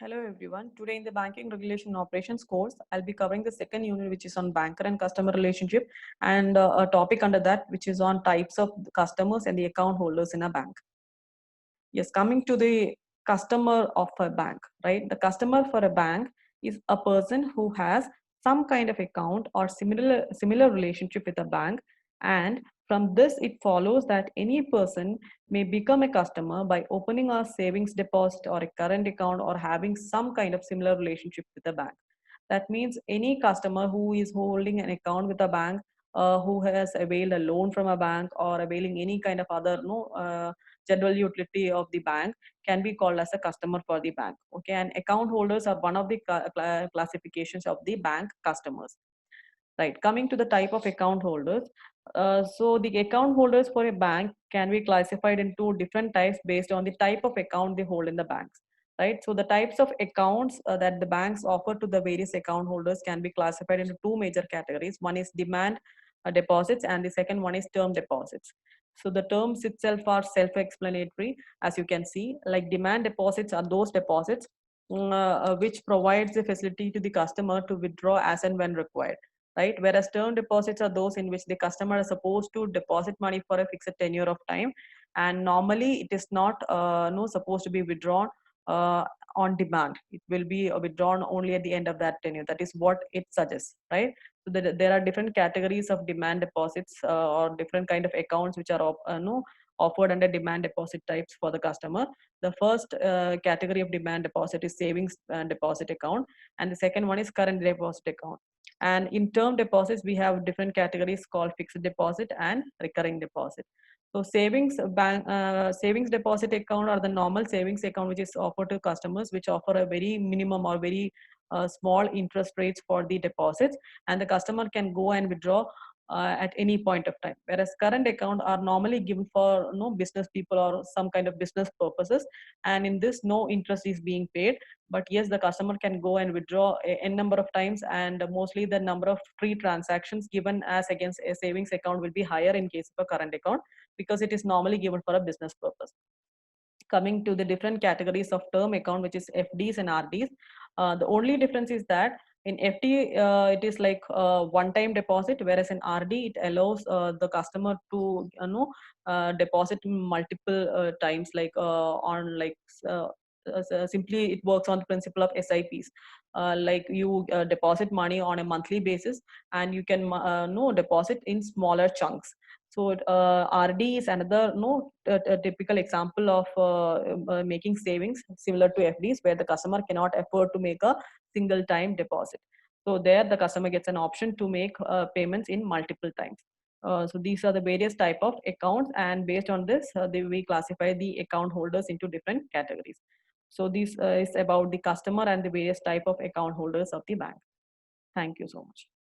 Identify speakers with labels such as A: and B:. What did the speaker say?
A: Hello everyone. Today in the Banking Regulation and Operations course, I'll be covering the second unit which is on banker and customer relationship and a topic under that which is on types of customers and the account holders in a bank. Yes, coming to the customer of a bank, right? The customer for a bank is a person who has some kind of account or similar relationship with a bank, and from this it follows that any person may become a customer by opening a savings deposit or a current account or having some kind of similar relationship with the bank. That means any customer who is holding an account with a bank, who has availed a loan from a bank or availing any kind of other general utility of the bank can be called as a customer for the bank. Okay, and account holders are one of the classifications of the bank customers. Right, coming to the type of account holders. So the account holders for a bank can be classified into different types based on the type of account they hold in the banks. Right, so the types of accounts that the banks offer to the various account holders can be classified into two major categories. One is demand deposits and the second one is term deposits. So the terms itself are self-explanatory, as you can see. Like demand deposits are those deposits which provides the facility to the customer to withdraw as and when required, right? Whereas term deposits are those in which the customer is supposed to deposit money for a fixed tenure of time, and normally it is not no supposed to be withdrawn uh, on demand. It will be withdrawn only at the end of that tenure. That is what it suggests, right? So there are different categories of demand deposits or different kind of accounts which are no offered under demand deposit types for the customer. The first category of demand deposit is savings deposit account, and the second one is current deposit account. And in term deposits, we have different categories called fixed deposit and recurring deposit. So savings deposit account or the normal savings account which is offered to customers, which offer a very minimum or very small interest rates for the deposits, and the customer can go and withdraw at any point of time. Whereas current account are normally given for business people or some kind of business purposes, and in this no interest is being paid, but yes, the customer can go and withdraw a number of times, and mostly the number of free transactions given as against a savings account will be higher in case of a current account, because it is normally given for a business purpose. Coming to the different categories of term account, which is FDs and RDs, the only difference is that in FD it is like one time deposit, whereas in RD it allows the customer to deposit multiple times, like on like simply it works on the principle of SIPs. Like you deposit money on a monthly basis, and you can no deposit in smaller chunks. So RD is another a typical example of making savings similar to FDs, where the customer cannot afford to make a single time deposit. So there the customer gets an option to make payments in multiple times. So these are the various type of accounts, and based on this we classify the account holders into different categories. So this is about the customer and the various type of account holders of the bank. Thank you so much.